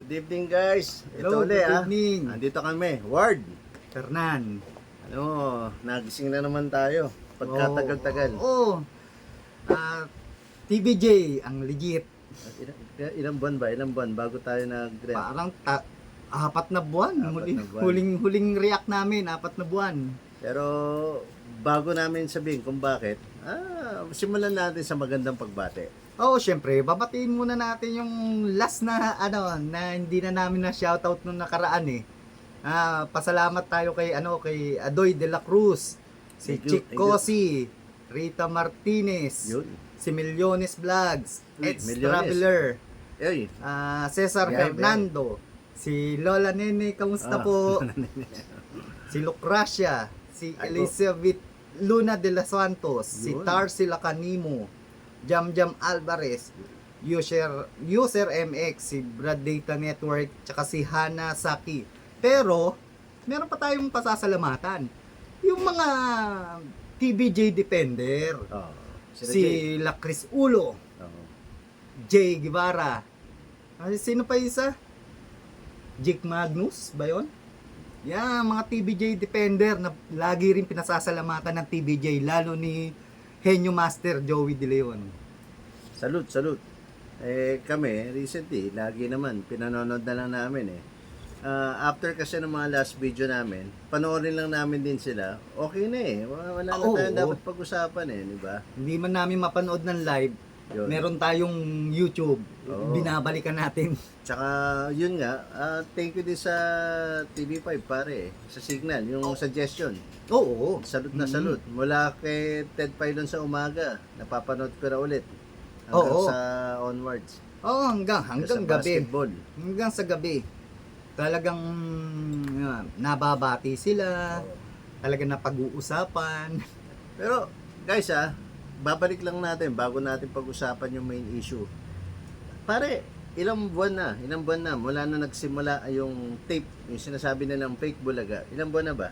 Good evening guys. Hello, Ito ulit good evening. Andito kami, Ward. Fernan. Ano, nagising na naman tayo. Pagkatagal-tagal. Oo. TBJ, ang legit. Ilang buwan ba? Ilang buwan bago tayo nag-rent? Parang 4 na buwan. Apat na buwan. Huling react namin, 4 na buwan. Pero bago namin sabihin kung bakit, simulan natin sa magandang pagbate. Oo, syempre, babatiin muna natin yung last na na hindi na namin na shoutout nung nakaraan eh. Pasalamat tayo kay Adoy de la Cruz, si Thank you, Chick thank you. Cosi, Rita Martinez, Yun. si Millones Vlogs, Eds Millones. Traveler, Ay, Cesar Biyahe, Fernando, si Lola Nene, kamusta po? Si Lucracia, si Ay, Elizabeth Luna de los Santos, si Yun. Tarsi Lacanimo, Jam Alvarez, User MX, si Brad Data Network, tsaka si Hana Saki. Pero, meron pa tayong pasasalamatan. Yung mga TBJ Defender, oh, si Lacris Ulo, Oh. Jay Guevara, sino pa isa? Jake Magnus ba yun? Yan, mga TBJ Defender na lagi rin pinasasalamatan ng TBJ, lalo ni Henyo Master Joey De Leon. Salute. Kami, recently, lagi naman, pinanonood na lang namin eh. After kasi ng mga last video namin, panoorin lang namin din sila. Okay na eh. Wala na tayong dapat pag-usapan eh, di ba? Hindi man namin mapanood ng live, Yun. meron tayong YouTube, Oo. binabalikan natin. Tsaka, yun nga, thank you din sa TV5 pare, sa Signal, yung suggestion. Oo. Salute na salute. Mula kay Ted Filon sa umaga, napapanood ko na ulit. Hanggang Oo. sa onwards. Oo, hanggang Sa gabi. basketball. Hanggang sa gabi. Talagang nababati sila, talagang napag-uusapan. Pero, guys babalik lang natin bago natin pag-usapan yung main issue. Pare, ilang buwan na mula na nagsimula yung tape, yung sinasabi na ng fake bulaga. Ilang buwan na ba?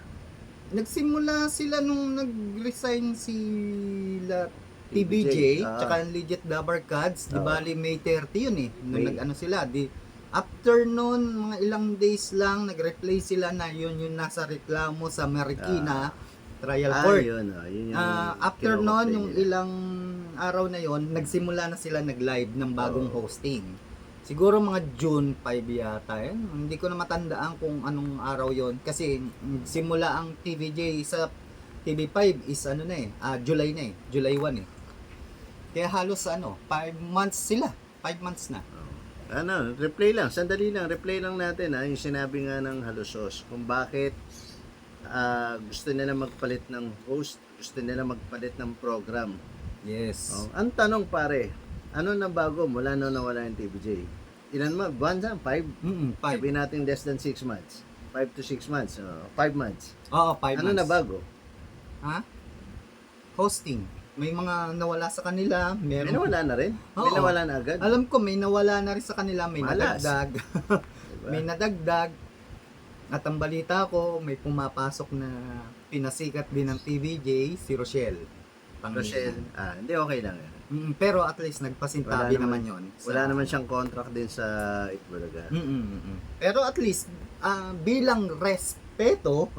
Nagsimula sila nung nag-resign sila TBJ, TBJ, tsaka Legit Dabar Cards, di Oo. bali May 30 yun eh. Nung May. nag-ano sila, after nun, mga ilang days lang, nag-replay sila na yun yung nasa reklamo sa Marikina Trial Court. Yun yung After nun, kinokomplain yung nila. ilang araw na yon, nagsimula na sila nag-live ng bagong hosting. Siguro mga June 5 yata yun. Hindi ko na matandaan kung anong araw yon kasi simula ang TVJ sa TV5 is July na eh. July 1 eh. Kaya halos 5 months sila. 5 months na. Replay lang, sandali lang, replay lang natin yung sinabi nga ng Halusos kung bakit gusto nila magpalit ng host, gusto nila magpalit ng program. Yes. Ang tanong pare, ano na bago mula nung nawala yung TVJ? Ilan mo? Buwan na? 5? 5. Sabihin natin less than 6 months. 5 to 6 months. 5 months. Oo, 5 Ano months. na bago? Ha? Hosting. May mga nawala sa kanila, May meron. nawala na rin? May Oo. nawala na agad? Alam ko may nawala na rin sa kanila, may Malas. nadagdag. Diba? May nadagdag. At ang balita ko, may pumapasok na pinasikat din ng TVJ, si Rochelle. Rochelle, hindi okay lang yan. Pero at least nagpasintabi Wala naman yon. Wala naman siyang contract din sa Itbulaga. Pero at least, bilang respeto,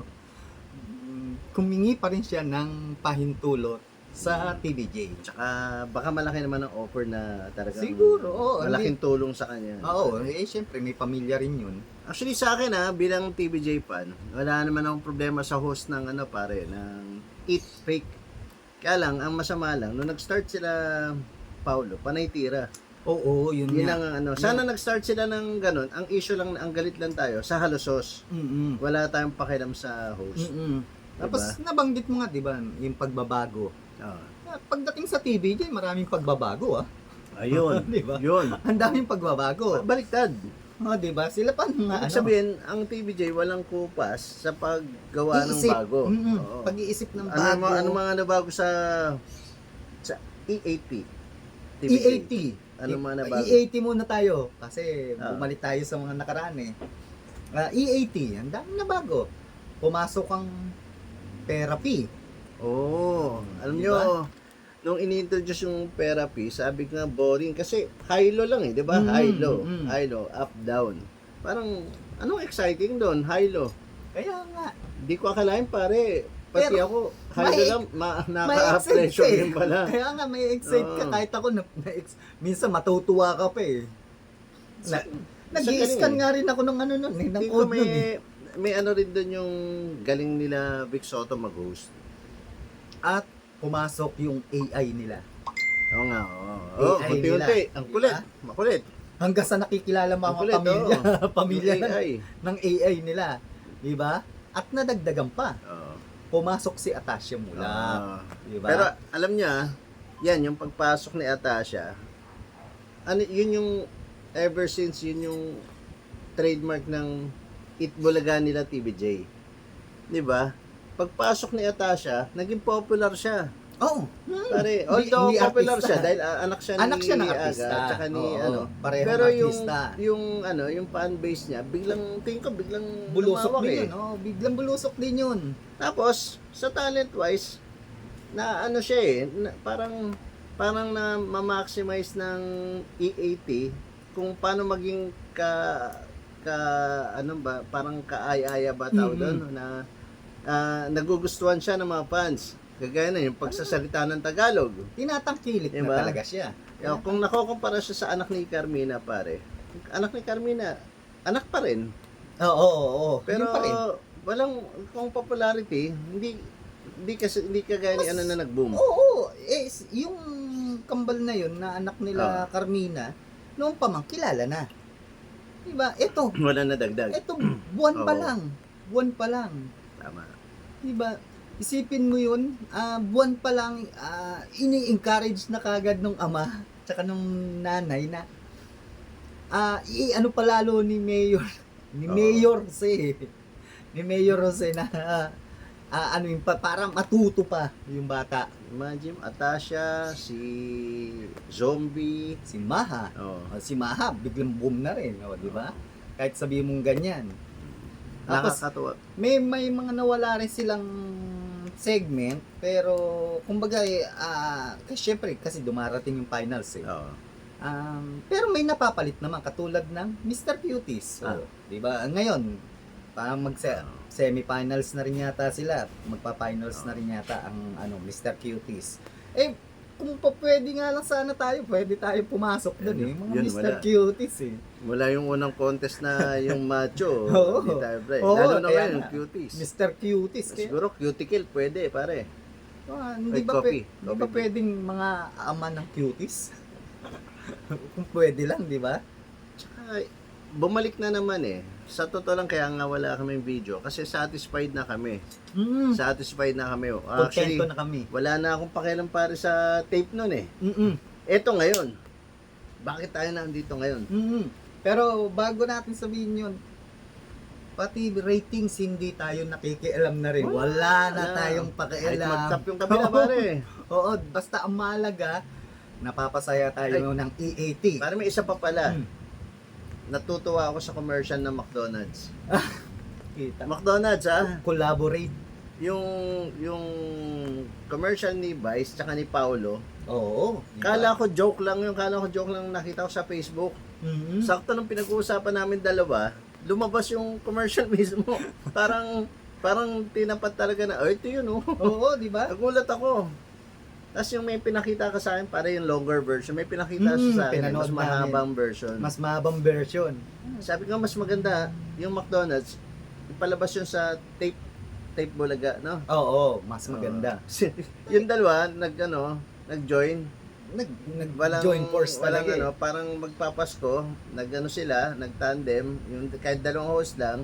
kumingi pa rin siya ng pahintulot sa TVJ. Tsaka baka malaki naman ang offer na talagang Siguro, oo. malaking tulong sa kanya. Oo, syempre may pamilya rin yun. Actually sa akin bilang TVJ fan, wala naman akong problema sa host ng ng Eat Fake. Kaya lang, ang masama lang, nung nag-start sila, Paulo, panay tira. Oo, yun Yun nga. ang sana nag-start sila ng ganun, ang issue lang, ang galit lang tayo, sa Halusos. Wala tayong pakialam sa host. Tapos nabanggit mo nga, di ba, yung pagbabago. Oo. Pagdating sa TVJ, maraming pagbabago Ayun, Di ba? yun. Ang daming pagbabago. Baliktad. Di ba? Sila pa nga Ibig sabihin, ang TVJ walang kupas sa paggawa ng Iisip. bago. Oo. Pag-iisip ng Ano, bago. ano mga nabago sa EAT? EAT. Ano mga nabago? EAT muna tayo. Kasi Ah. bumalik tayo sa mga nakaraan eh. EAT, ang daming nabago. Pumasok ang therapy. Alam Diba? nyo, nung ini-introduce yung therapy, sabi ko nga boring kasi high-low lang di ba? High-low, high-low, up-down. Parang, anong exciting doon? High-low. Kaya nga. Di ko akalain pare. Pati Pero, ako, high-low lang, May naka-pressure excite din pala. Kaya nga may excite ka Oo. kahit ako minsan matutuwa ka pa eh. Na, Nag-i-scan nga rin ako ng ano nun eh, ng Hindi ko code nun eh. may ano rin doon yung galing nila Vic Soto mag-host. At pumasok yung AI nila. Oo nga, oo. Oh, AI unti-unti. nila. Ang kulit. Diba? Makulit. Hanggang sa nakikilala mga Makulit, pamilya, oo. pamilya Yung AI. ng AI nila. Di ba? At nadagdagan pa. Oo. Pumasok si Atasha Mula. Oo. Di ba? Pero alam niya, yan yung pagpasok ni Atasha. Ano yun yung ever since yun yung trademark ng Itbulaga nila TVJ. 'Di ba? Pagpasok ni Atasha, naging popular siya. Oo. Pare, although Hindi popular artista. siya dahil anak siya Anak siya ng Aga, artista. tsaka ni Oo, ano. parehong Pero artista. yung fan base niya, biglang tingin ko biglang Bulusok lumawak din eh. yun. Oh, biglang bulusok din yun. Tapos sa talent wise, na ano siya eh, parang na ma-maximize ng EAT kung paano maging ano ba, parang kaaya-aya ba tawag doon na nagugustuhan siya ng mga fans. Kagaya na yung pagsasalita ng Tagalog. Tinatangkilik Diba? na talaga siya. Kaya kung nakukumpara siya sa anak ni Carmina, pare, anak ni Carmina, anak pa rin. Oo. Pero Yun pa rin. walang kung popularity, hindi kagaya ni ano na nag-boom. Oo. Yung kambal na yun na anak nila Carmina, noon pa man kilala na. Diba? Ito Wala na dagdag. buwan pa Oo. lang. Buwan pa lang. Tama. Diba? Isipin mo yun, buwan pa lang, ini-encourage na kagad nung ama, tsaka nung nanay na, ano pa lalo ni Mayor, Oo. Ni Mayor Jose na, ano yung parang matuto pa yung bata. Imagine, Atasha, si Zombie. Si Maha, si Maha, biglang boom na rin, di ba? Kahit sabihin mong ganyan. Tapos, Nakakatuwa. may mga nawala rin silang segment, pero kumbaga kasi syempre kasi dumarating yung finals eh. Oo. Pero may napapalit naman katulad ng Mr. Cuties. So, 'di ba? Ngayon, parang semi-finals na rin yata sila. Magpa-finals na rin yata ang Mr. Cuties. Kung pa pwede nga lang sana tayo, pwede tayo pumasok doon eh. Mga Yun, Mr. wala. Cuties eh. Mula yung unang contest na yung macho, Oo. hindi tayo break. Oo, Lalo na kaya ngayon, nga. cuties. Mr. Cuties. Siguro cuticle pwede, pare. Hindi Ay, ba coffee. hindi ba Coffee. pwedeng mga ama ng cuties? Kung pwede lang, di ba? Tsaka, bumalik na naman eh. Sa totoo lang kaya nga wala kaming video kasi satisfied na kami. Satisfied na kami. Actually, Kontento na kami. wala na akong pakialam pare sa tape nun eh. Mm-mm. Eto ngayon. Bakit tayo nandito ngayon? Pero bago natin sabihin yun, pati ratings hindi tayo nakikialam na rin. Wala na tayong Kahit pakialam. mag-tap yung kabila pare. Oo, basta ang mahalaga, napapasaya tayo ng EAT. Pare may isa pa pala. Natutuwa ako sa commercial ng McDonald's. Kita. McDonald's Collaborate. yung commercial ni Vice tsaka ni Paolo. Oo. Kala ko joke lang nakita ko sa Facebook. Sakto nung pinag-uusapan namin dalawa, lumabas yung commercial mismo. Parang tinapat talaga na, ito yun oh. Oo, di ba? Nagulat ako. Tapos yung may pinakita ka sa akin, para yung longer version. May pinakita siya sa akin, pinanood mas mahabang version. Mas mahabang version. Sabi ko, mas maganda yung McDonald's, ipalabas yun sa tape bulaga, no? Oo, mas maganda. Yung dalawa, nag-join. Nag-join force talaga eh. Parang magpapasko, sila, nag-tandem, yung kahit dalawang host lang.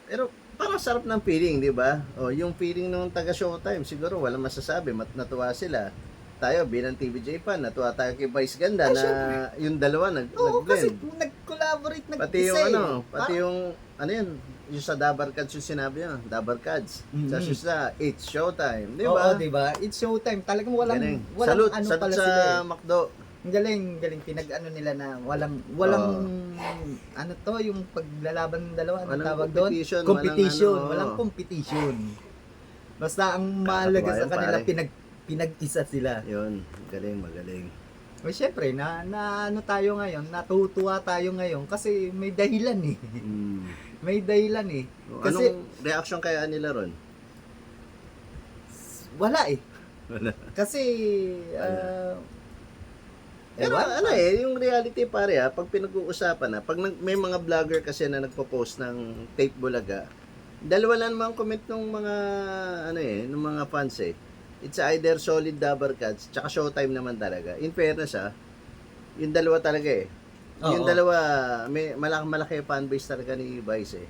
Pero parang sarap ng feeling, di ba? Yung feeling nung taga Showtime, siguro walang masasabi, natuwa sila. Tayo, bilang TVJ fan, natuwa tayo kay Vice Ganda na syempre. yung dalawa Oo, kasi nag-blend. nag-collaborate, Pati yung yung sa Dabar Cards yung sinabi niya, Dabar Cards. Sa susa, it's Showtime, di ba? Oo, di ba? It's Showtime. Talagang walang Salute pala sa sila eh. McDo. Ang galing pinag-ano nila na walang yung paglalaban ng dalawa, ano Walang tawag doon? competition, Walang competition. Basta ang mahalaga sa kanila Pare. pinag-isa sila. Yun, magaling. O syempre, ano tayo ngayon, natutuwa tayo ngayon kasi may dahilan eh. Mm. May dahilan eh. Kasi Anong reaction kaya nila ron? wala eh. Wala. Kasi, Pero ewan ano pa. yung reality pare pag pinag-uusapan na, pag may mga vlogger kasi na nagpo-post ng tape bulaga, dalawa lang naman comment ng mga ng mga fans eh. It's either Solid Dabber Cats tsaka Showtime naman talaga. In fairness yung dalawa talaga eh. Yung Oo. dalawa may malaki fanbase talaga ni Vice eh.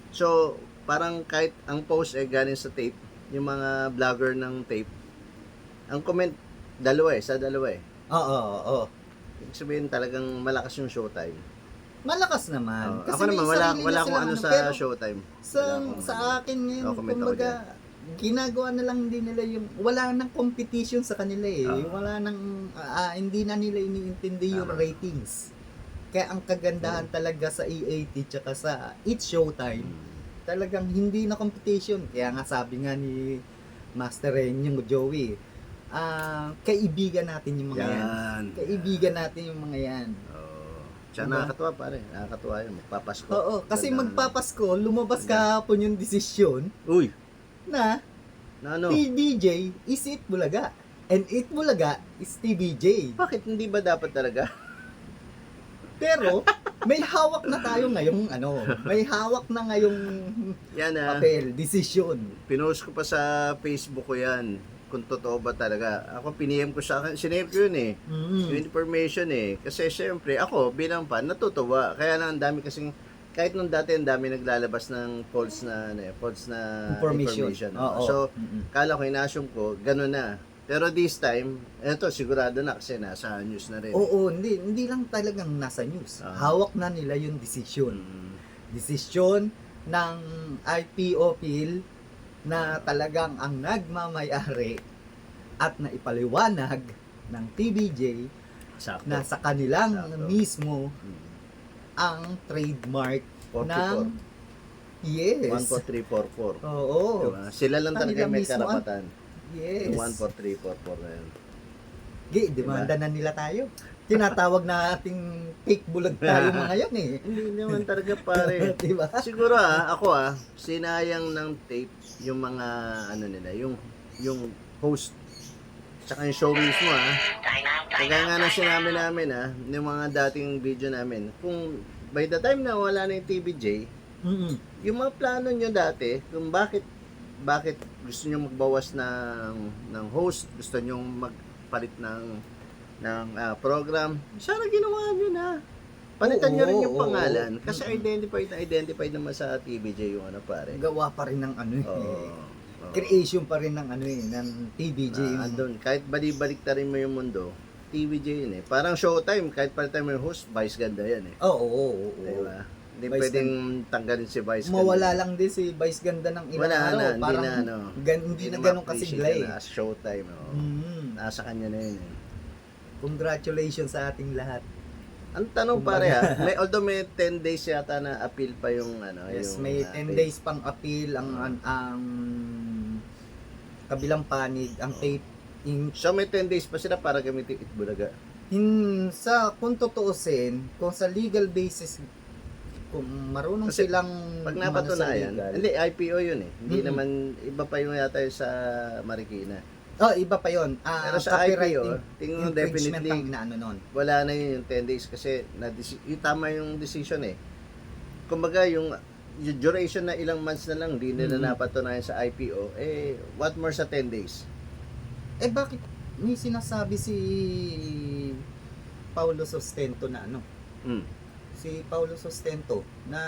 So, parang kahit ang post galing sa tape, yung mga vlogger ng tape, ang comment dalawa sa dalawa eh. Oo. Ibig sabihin talagang malakas yung Showtime. Malakas naman. Ako naman may sarili wala na akong silang ano sa pero Showtime. sa, Wala akong- sa akin ngayon, no comment ako kumbaga, ginagawa na lang din nila yung, wala nang competition sa kanila eh. Wala nang, hindi na nila iniintindi yung Tama. ratings. Kaya ang kagandahan talaga sa EAT tsaka sa It's Showtime, talagang hindi na competition. Kaya nga sabi nga ni Master Ren, yung Joey, kaibigan natin yung mga yan. Yan. Kaibigan natin yung mga yan. Tsaka Diba? nakakatuwa pare. Nakakatuwa yun. Magpapasko. Oo, kasi Ganda, magpapasko, lumabas Ganda. kahapon yung desisyon Uy! na Na ano? TBJ is It Bulaga. And It Bulaga is TBJ. Bakit hindi ba dapat talaga? Pero, may hawak na tayo ngayong may hawak na ngayong Yan papel, desisyon. Pinost ko pa sa Facebook ko yan. Kung totoo ba talaga. Ako piniem ko sa akin. Sinare ko yun eh. Yung information eh. Kasi syempre, ako bilang fan, natutuwa. Kaya lang ang dami kasing, kahit nung dati ang dami naglalabas ng false na information. Oo. So, kala ko, inassume ko, gano'n na. Pero this time, eto sigurado na kasi nasa news na rin. Oo, hindi lang talagang nasa news. Hawak na nila yung desisyon. Desisyon ng IPOPIL na talagang ang nagmamayari at naipaliwanag ng TBJ Sakto. na sa kanilang Sakto. mismo ang trademark 44. ng yes. 14344. Oo. Diba? Sila lang talaga Kanila may mismo karapatan. Yes. Yung 14344 na yun. Demanda na nila tayo. Tinatawag na ating fake bulag tayo mga yan eh. Hindi naman talaga pare. Diba? Siguro ako sinayang ng tape yung mga nila, yung host tsaka yung show mismo Kaya nga na sinabi namin yung mga dating video namin, kung by the time na wala na yung TBJ, yung mga plano nyo dati, kung bakit gusto nyo magbawas ng host, gusto nyo magpalit ng program, sana ginawa nyo na. Palitan nyo rin yung pangalan. Kasi identified naman sa TBJ yung pare. Gawa pa rin ng Oo. creation pa rin ng ng TBJ. Andun, kahit balik rin mo yung mundo, TBJ yun eh. Parang Showtime, kahit palitan mo yung host, Vice ganda yan eh. Oo. Diba? Hindi Vice pwedeng tanggalin si Vice Mawala ganda. lang din si Vice Ganda ng ilang Wala araw. na, Parang hindi na ganun kasigla eh. As Showtime. Nasa kanya na yun eh. Congratulations sa ating lahat. Ang tanong pare although may 10 days yata na appeal pa yung Yes, yung, may 10 days pang appeal ang kabilang panig, ang tape So may 10 days pa sila para gamitin Itbulaga. kung tutuusin, kung sa legal basis, kung marunong Kasi silang Pag umano sa napatunayan, legal. hindi IPO yun eh. Hindi Mm-mm. naman iba pa yung yata yung sa Marikina. Iba pa yon. Pero sa IPO, tingnan mo infringement definitely ang inaano nun. wala na yun yung 10 days kasi yung tama yung decision eh. Kumbaga yung duration na ilang months na lang hindi nila napatunayan sa IPO, what more sa 10 days? Bakit may sinasabi si Paulo Sustento na si Paulo Sustento na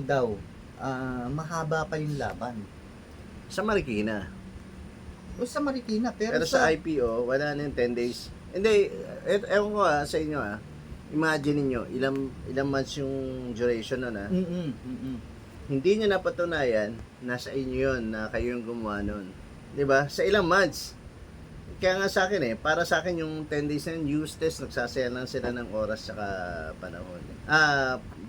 daw mahaba pa yung laban Sa Marikina. o sa Marikina Pero sa IPO, wala na yung 10 days. Hindi, ewan ko sa inyo imagine niyo ilang months yung duration nun Hindi nyo napatunayan, nasa inyo yun na kayo yung gumawa nun. 'Di ba? Sa ilang months. Kaya nga sa akin para sa akin yung 10 days na yun, useless, nagsasayang lang sila ng oras saka panahon.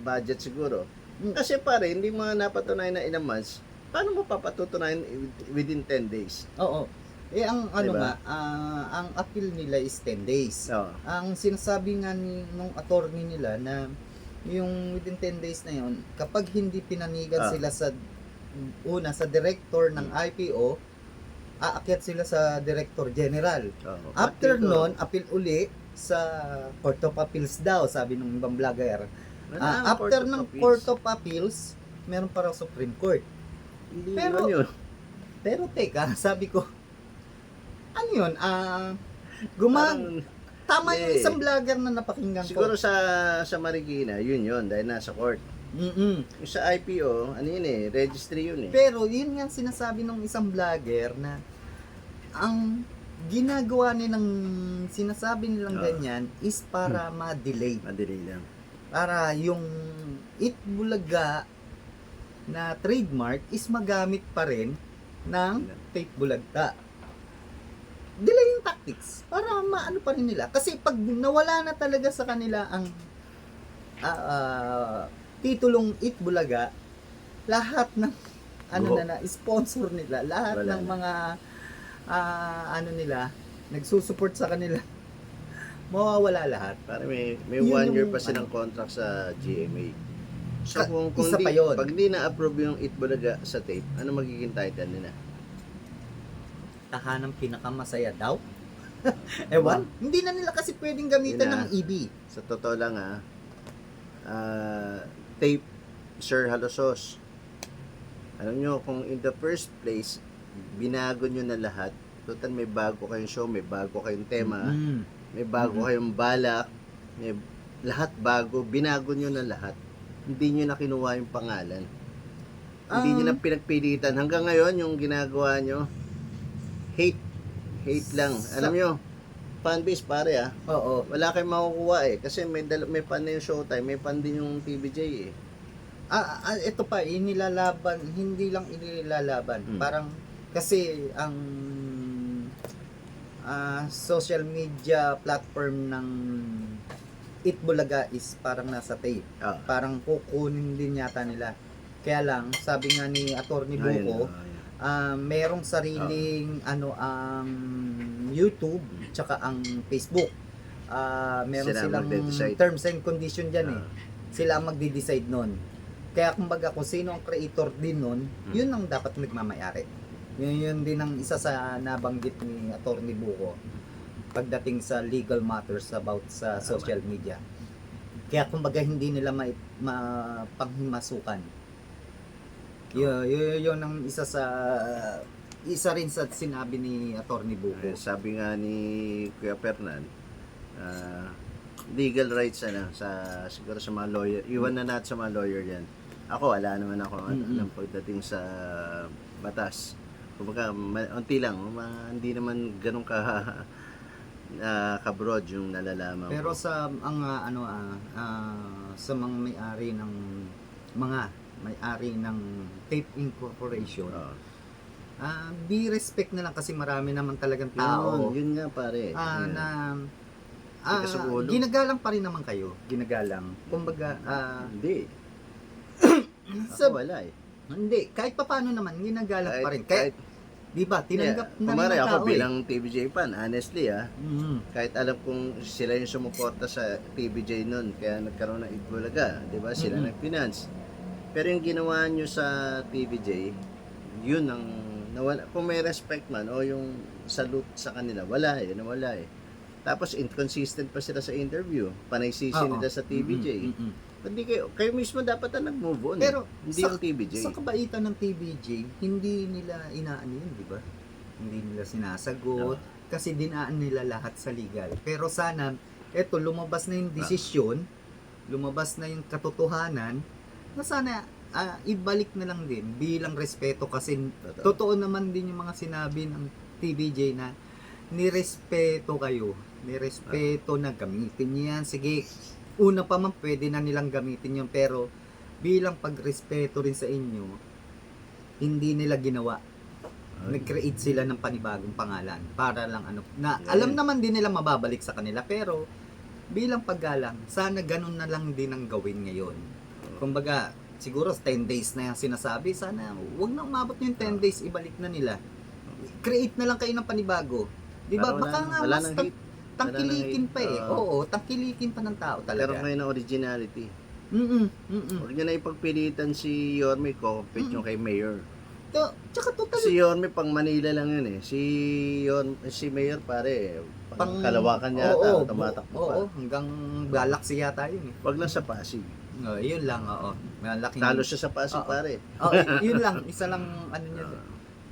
Budget siguro. Kasi pare, hindi mo napatunayan na ilang months, paano mo papatutunayan within 10 days? Oo. Ang ano Diba? nga, ang appeal nila is 10 days. Oo. Ang sinasabi nga nung attorney nila na yung within 10 days na yon, kapag hindi pinanigan sila sa sa director ng IPO, aakyat sila sa director general. Oo. After Dito, nun, appeal uli sa Court of Appeals daw, sabi nung ibang vlogger. wala ang After Court of ng Appeals. Court of Appeals, meron para Supreme Court. Hindi pero- naman yun. Pero teka, sabi ko, ano yun? Parang, Tama yung hindi. isang vlogger na napakinggan siguro ko. sa Marikina, yun dahil nasa court. Mm-mm. Yung sa IPO, ano yun registry yun Pero yun nga sinasabi ng isang vlogger na ang ginagawa nilang sinasabi nilang ganyan is para ma-delay. Madali lang. Para yung Itbulaga na trademark is magamit pa rin ng Tape Bulagta. Delaying tactics para maano pa rin nila. Kasi pag nawala na talaga sa kanila ang titulong Itbulaga, lahat ng sponsor nila, lahat Wala ng na. mga nila, nagsusupport sa kanila, mawawala lahat. Parang may Yun 1 year yung pa silang contract sa GMA. So Ka- kung isa di, pa yun. pag di na-approve yung Itbulaga sa tape, ano magiging title nila? Tahanang pinakamasaya daw. Ewan, hindi na nila kasi pwedeng gamitan Yun na. ng EB. Sa totoo lang tape Sir Halosos. Alam nyo, kung in the first place, binago nyo na lahat, total may bago kayong show, may bago kayong tema, may bago kayong balak, may lahat bago, binago nyo na lahat. Hindi nyo na kinuha yung pangalan. Hindi nyo na pinagpilitan. Hanggang ngayon, yung ginagawa nyo, hate lang. Alam nyo, fanbase pare Oo. wala kayong makukuha kasi may fan na yung Showtime, may fan din yung TVJ Ito pa, inilalaban, hindi lang inilalaban. Parang, kasi ang social media platform ng Itbulaga is parang nasa tape. Parang kukunin din yata nila. Kaya lang, sabi nga ni Attorney Buko, merong sariling ang YouTube tsaka ang Facebook. Meron Sila silang magde-decide. terms and condition diyan Sila ang magde-decide nun. Kaya kumbaga kung sino ang creator din nun, yun ang dapat nagmamayari. Yun din ang isa sa nabanggit ni Attorney Buko pagdating sa legal matters about sa social media. Kaya kumbaga hindi nila mapanghimasukan. Yun ang isa rin sa sinabi ni Attorney Buko. sabi nga ni Kuya Fernan, legal rights siguro sa mga lawyer, iwan na natin sa mga lawyer yan. Ako wala naman ako ng pagdating sa batas. Kumbaga unti lang, hindi naman ganun ka-broad yung nalalaman Pero ko. sa sa mga may-ari ng Tape Incorporation, be respect na lang kasi marami naman talagang tao Yun nga pare. Tigas sa ulo. ginagalang pa rin naman kayo. Ginagalang. Kumbaga, Hindi. sa, Wala hindi, kahit papaano naman, ginagalang pa rin. Kahit, Di ba, tinanggap na rin kumare ng ako tao bilang TVJ fan, honestly Mhm. kahit alam kong sila yung sumuporta sa TVJ nun, kaya nagkaroon ng Itbulaga, di ba? Sila nag-finance. Pero yung ginawa nyo sa TVJ, yun ang nawala. Kung may respect man o yung salute sa kanila, nawala Tapos inconsistent pa sila sa interview. Panay-sisi nila sa TVJ. Hindi kayo mismo dapat na nag-move on. Pero hindi sa- yung TVJ. Sa kabaitan ng TVJ, hindi nila inaano yun, di ba? Hindi nila sinasagot. Kasi dinaan nila lahat sa legal. Pero sana, eto, lumabas na yung desisyon, lumabas na yung katotohanan, na sana ibalik na lang din bilang respeto kasi totoo naman din yung mga sinabi ng TVJ na nirespeto kayo. Nirespeto na gamitin niyo yan. Sige, una pa man pwede na nilang gamitin yun pero bilang pagrespeto rin sa inyo, hindi nila ginawa. Nag-create sila ng panibagong pangalan para lang alam naman din nila mababalik sa kanila pero bilang paggalang, sana ganun na lang din ang gawin ngayon. Kumbaga, siguro 10 days na yung sinasabi, sana wag na umabot yung 10 days, ibalik na nila. create na lang kayo ng panibago. 'Di ba? Para Baka nga wala mas nang hate. tangkilikin Wala pa nang eh. hate. Oo, tangkilikin pa ng tao talaga. Nagkaroon kayo ng originality. Mm. Huwag nyo na ipagpilitan si Yorme ko, compete nyo kay Mayor. Tsaka total Si Yorme pang Manila lang yun eh. Si Mayor pare, pang Kalawakan yata, tumatakbo pa. Oo, hanggang Galaxy yata yun eh. Wag lang sa Pasig. Yun lang, oo. Malaking Talo siya sa Pasig Oo. pare. Yun lang, isa lang ano niya.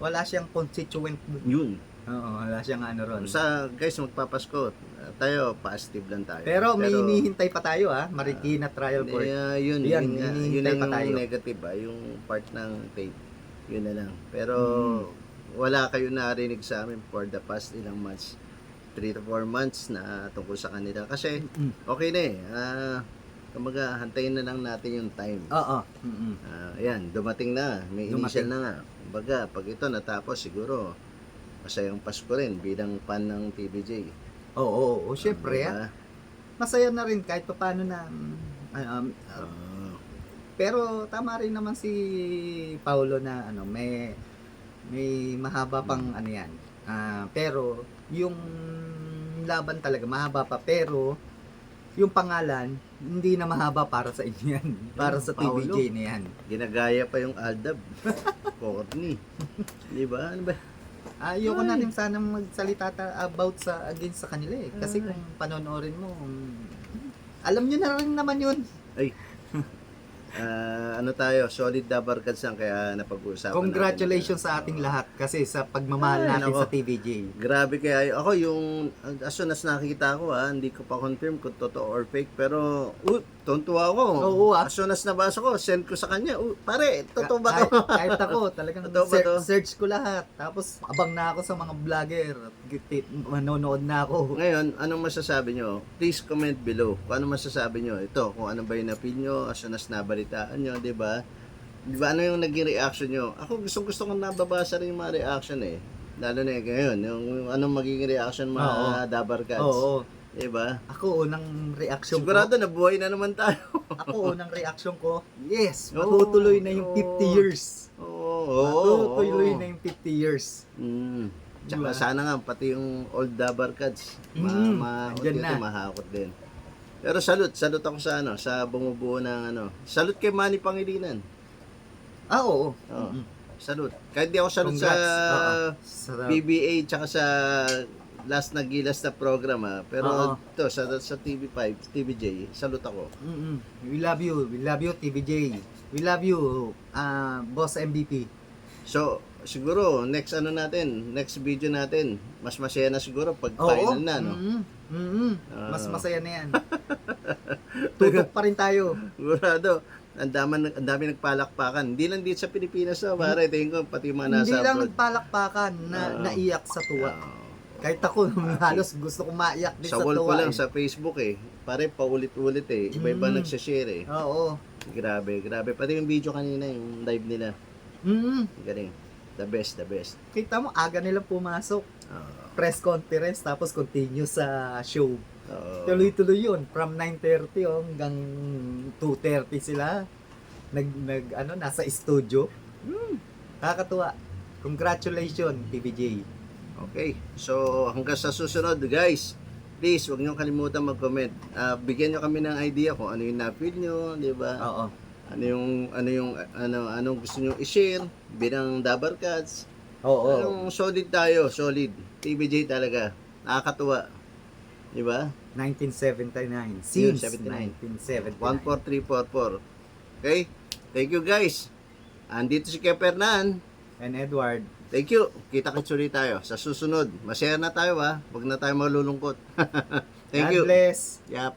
Wala siyang constituent dun. Yun. Oo, wala siyang ano ron. Sa guys, magpapasko. Tayo, positive lang tayo. Pero may hinihintay pa tayo Marikina Trial Court. Yun, Yan, yun, nga, yun hinihintay ang pa tayo. negative yung part ng tape. Yun na lang. Pero Mm. wala kayo narinig sa amin for the past ilang months. 3 to 4 months na tungkol sa kanila. Kasi okay na eh. Kumaga, hantayin na lang natin yung time. Oo. Ayan, dumating na. May Dumating. initial na nga. Kumbaga, pag ito natapos, siguro masayang Pasko rin bilang fan ng TVJ. Oo, syempre Diba? masaya na rin kahit paano na pero tama rin naman si Paulo na may mahaba pang ano yan. Pero yung laban talaga mahaba pa, pero yung pangalan hindi na mahaba para sa inyo yan. Para sa Paulo. TVJ na yan. Ginagaya pa yung Aldab. Courtney. Di ba? Ano ba? Ayoko na rin sana magsalita about against sa kanila eh. Kasi kung panonoorin mo, alam nyo na rin naman yun. Ay. Ano tayo? Solid Dabarkads lang kaya napag-uusapan Congratulations natin. sa ating lahat kasi sa pagmamahal natin nako. sa TVJ. Grabe kaya ako yung as soon as nakikita ko hindi ko pa confirm kung totoo or fake pero tuntua ako. Oo, As soon as nabasa ko, send ko sa kanya. Pare, totoo ba to? Kahit ako, talagang Totoo ba to? search ko lahat. Tapos abang na ako sa mga vlogger. Manonood na ako. Ngayon, anong masasabi nyo? Please comment below. Kung ano masasabi nyo. Ito, kung ano ba yung napil nyo, as soon as nabalitaan nyo, di ba? Di ba, ano yung naging reaction nyo? Ako gusto kong nababasa rin yung mga reaction eh. Lalo na ngayon, yung anong magiging reaction mga Dabarkads. Oo. Di ba? Ako, unang reaction Sigurado, nabuhay na naman tayo. Ako, unang reaction ko, yes, matutuloy na yung 50 years. Matutuloy na yung 50 years. Tsaka Diba? sana nga, pati yung old Dabarkads, Andyan na. mahakot din. Pero salute ako sa sa bumubuo ng salute kay Manny Pangilinan. Oo. Oo. Salute. Kahit di ako salute Congrats. sa PBA tsaka sa last na gilas na program pero ito sa TV5, TVJ, salute ako. We love you TVJ. We love you Boss MVP. So, siguro next next video natin, mas masaya na siguro pag final na, no? Mas masaya na yan. Tutok pa rin tayo. Sigurado. Ang dami nagpalakpakan. Hindi lang dito sa Pilipinas, pare. Tingin ko, pati yung mga nasa Hindi lang abroad. nagpalakpakan na naiyak sa tuwa. Kahit ako, halos gusto ko maiyak din Sa sa wall tuwa. ko lang, sa Facebook Pare, paulit-ulit Iba-iba nagsashare Oo. Grabe. Pati yung video kanina, yung live nila. Galing. The best. Kita mo, aga nilang pumasok. Press conference, tapos continue sa show. Tuloy-tuloy yun. From 9:30 hanggang 2:30 sila. Nasa studio. Kakatuwa. Congratulations, TVJ. Okay. So, hanggang sa susunod, guys. Please, huwag niyo kalimutan mag-comment. Bigyan niyo kami ng idea kung ano yung na-feel niyo, di ba? Oo. Anong gusto niyo i-share bilang Dabarkads. Oo. Anong solid tayo, solid. TVJ talaga. Nakakatuwa. Di ba? 1979. Since 79. 1979. 14344. Okay? Thank you guys. Andito si Kuya Fernan. And Edward. Thank you. Kita-kits ulit tayo sa susunod. Masaya na tayo Huwag na tayo malulungkot. Thank you. God bless. Yap.